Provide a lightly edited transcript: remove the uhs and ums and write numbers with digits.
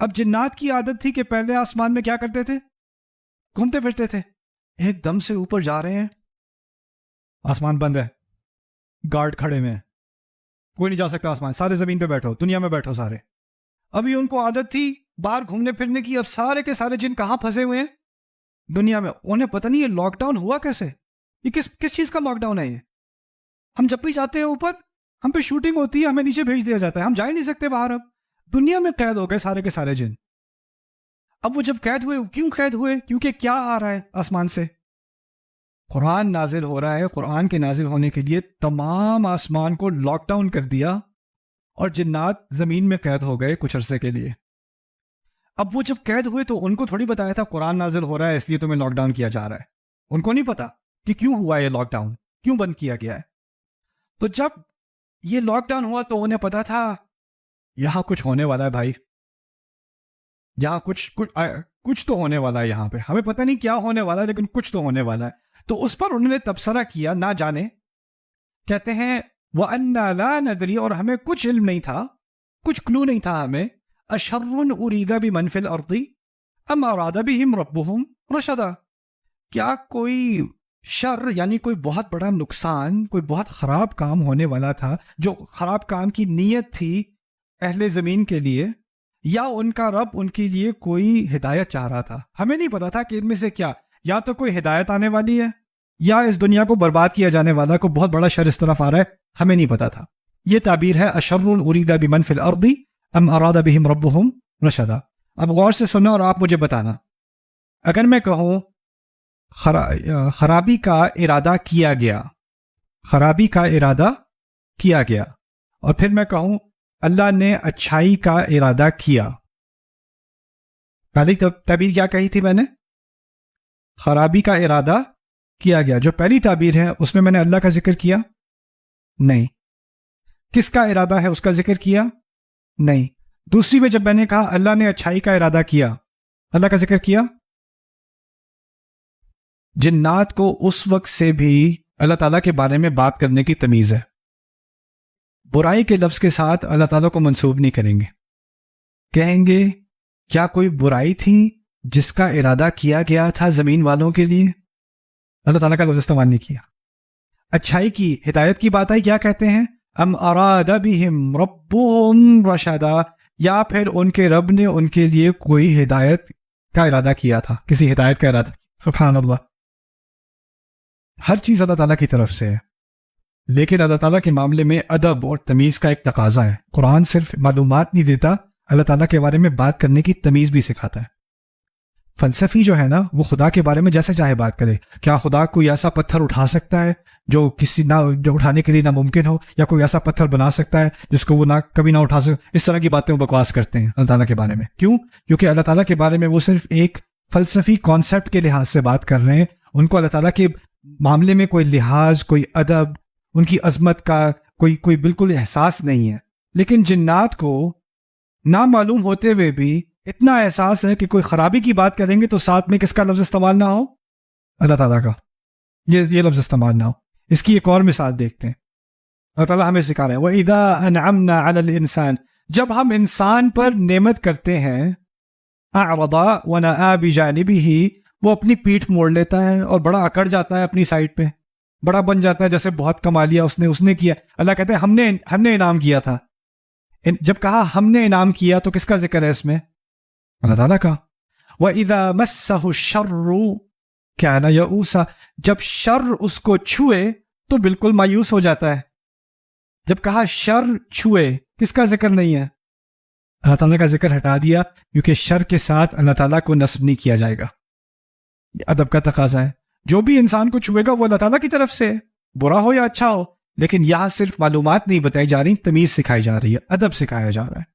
اب جنات کی عادت تھی کہ پہلے آسمان میں کیا کرتے تھے؟ گھومتے پھرتے تھے. ایک دم سے اوپر جا رہے ہیں، آسمان بند ہے، گارڈ کھڑے ہوئے ہیں، کوئی نہیں جا سکتا آسمان، سارے زمین پہ بیٹھو، دنیا میں بیٹھو سارے. ابھی ان کو عادت تھی باہر گھومنے پھرنے کی. اب سارے کے سارے جن کہاں پھنسے ہوئے ہیں؟ دنیا میں. انہیں پتہ نہیں یہ لاک ڈاؤن ہوا کیسے، یہ کس چیز کا لاک ڈاؤن ہے یہ؟ ہم جب بھی جاتے ہیں اوپر ہم پہ شوٹنگ ہوتی ہے، ہمیں نیچے بھیج دیا جاتا ہے، ہم جا ہی نہیں سکتے باہر. اب دنیا میں قید ہو گئے سارے کے سارے جن. اب وہ جب قید ہوئے، کیوں قید ہوئے؟ کیونکہ کیا آ رہا ہے آسمان سے؟ قرآن نازل ہو رہا ہے. قرآن کے نازل ہونے کے لیے تمام آسمان کو لاک ڈاؤن کر دیا اور جنات زمین میں قید ہو گئے کچھ عرصے کے لیے. اب وہ جب قید ہوئے تو ان کو تھوڑی بتایا تھا قرآن نازل ہو رہا ہے اس لیے تمہیں لاک ڈاؤن کیا جا رہا ہے. ان کو نہیں پتا کہ کیوں ہوا یہ لاک ڈاؤن، کیوں بند کیا گیا ہے. تو جب یہ لاک ڈاؤن ہوا تو انہیں پتا تھا یہاں کچھ ہونے والا ہے بھائی، یہاں کچھ تو ہونے والا ہے یہاں پہ. ہمیں پتہ نہیں کیا ہونے والا ہے لیکن کچھ تو ہونے والا ہے. تو اس پر انہوں نے تبصرہ کیا، نہ جانے. کہتے ہیں وَأَنَّا لَا نَدْرِي، اور ہمیں کچھ علم نہیں تھا، کچھ کلو نہیں تھا ہمیں. أَشَرٌ أُرِيدَ بِمَنْ فِي الْأَرْضِ أَمْ أَرَادَ بِهِمْ رَبُّهُمْ رَشَدًا، کیا کوئی شر یعنی کوئی بہت بڑا نقصان، کوئی بہت خراب کام ہونے والا تھا، جو خراب کام کی نیت تھی اہل زمین کے لیے، یا ان کا رب ان کے لیے کوئی ہدایت چاہ رہا تھا؟ ہمیں نہیں پتا تھا کہ ان میں سے کیا، یا تو کوئی ہدایت آنے والی ہے یا اس دنیا کو برباد کیا جانے والا کوئی بہت بڑا شر اس طرف آ رہا ہے. ہمیں نہیں پتا تھا. یہ تعبیر ہے اشر ارید بمن فی الارض ام اراد بہم ربہم رشدا. اب غور سے سنو اور آپ مجھے بتانا، اگر میں کہوں خرابی کا ارادہ کیا گیا، خرابی کا ارادہ کیا گیا، اور پھر میں کہوں اللہ نے اچھائی کا ارادہ کیا، پہلی تعبیر کیا کہی تھی میں نے؟ خرابی کا ارادہ کیا گیا. جو پہلی تعبیر ہے اس میں نے اللہ کا ذکر کیا نہیں. کس کا ارادہ ہے اس کا ذکر کیا نہیں. دوسری میں جب میں نے کہا اللہ نے اچھائی کا ارادہ کیا، اللہ کا ذکر کیا. جنات کو اس وقت سے بھی اللہ تعالیٰ کے بارے میں بات کرنے کی تمیز ہے. برائی کے لفظ کے ساتھ اللہ تعالیٰ کو منسوب نہیں کریں گے. کہیں گے کیا کوئی برائی تھی جس کا ارادہ کیا گیا تھا زمین والوں کے لیے؟ اللہ تعالیٰ کا لفظ استعمال نہیں کیا. اچھائی کی، ہدایت کی بات آئی، کیا کہتے ہیں؟ ام اراد بہم ربہم رشدا، یا پھر ان کے رب نے ان کے لیے کوئی ہدایت کا ارادہ کیا تھا، کسی ہدایت کا ارادہ. سبحان اللہ. ہر چیز اللہ تعالیٰ کی طرف سے ہے، لیکن اللہ تعالیٰ کے معاملے میں ادب اور تمیز کا ایک تقاضا ہے. قرآن صرف معلومات نہیں دیتا، اللہ تعالیٰ کے بارے میں بات کرنے کی تمیز بھی سکھاتا ہے. فلسفی جو ہے نا وہ خدا کے بارے میں جیسے چاہے بات کرے. کیا خدا کوئی ایسا پتھر اٹھا سکتا ہے جو جو اٹھانے کے لیے ناممکن ہو، یا کوئی ایسا پتھر بنا سکتا ہے جس کو وہ کبھی نہ اٹھا سکے؟ اس طرح کی باتیں وہ بکواس کرتے ہیں اللہ تعالیٰ کے بارے میں. کیوں؟ کیونکہ اللہ تعالیٰ کے بارے میں وہ صرف ایک فلسفی کانسیپٹ کے لحاظ سے بات کر رہے ہیں. ان کو اللہ تعالیٰ کے معاملے میں کوئی لحاظ، کوئی ادب، ان کی عظمت کا کوئی بالکل احساس نہیں ہے. لیکن جنات کو نامعلوم ہوتے ہوئے بھی اتنا احساس ہے کہ کوئی خرابی کی بات کریں گے تو ساتھ میں کس کا لفظ استعمال نہ ہو؟ اللہ تعالیٰ کا یہ لفظ استعمال نہ ہو. اس کی ایک اور مثال دیکھتے ہیں. اللہ تعالیٰ ہمیں سکھا رہے ہیں وَإِذَا أَنْعَمْنَا عَلَى الْإِنسَانِ، جب ہم انسان پر نعمت کرتے ہیں، أَعْرَضَ وَنَأَى بِجَانِبِهِ، وہ اپنی پیٹھ موڑ لیتا ہے اور بڑا اکڑ جاتا ہے اپنی سائڈ پہ، بڑا بن جاتا ہے جیسے بہت کما لیا اس نے کیا. اللہ کہتے ہیں ہم نے انعام کیا تھا. جب کہا ہم نے انعام کیا تو کس کا ذکر ہے اس میں؟ اللہ تعالیٰ کا. وَإِذَا مَسَّهُ الشَّرُّ كَانَ يَئُوسًا، جب شر اس کو چھوئے تو بالکل مایوس ہو جاتا ہے. جب کہا شر چھوئے، کس کا ذکر نہیں ہے؟ اللہ تعالیٰ کا ذکر ہٹا دیا، کیونکہ شر کے ساتھ اللہ تعالیٰ کو نسب نہیں کیا جائے گا. یہ ادب کا تقاضا ہے. جو بھی انسان کو چھوئے گا وہ اللہ تعالیٰ کی طرف سے، برا ہو یا اچھا ہو. لیکن یہاں صرف معلومات نہیں بتائی جا رہی، تمیز سکھائی جا رہی ہے، ادب سکھایا جا رہا ہے.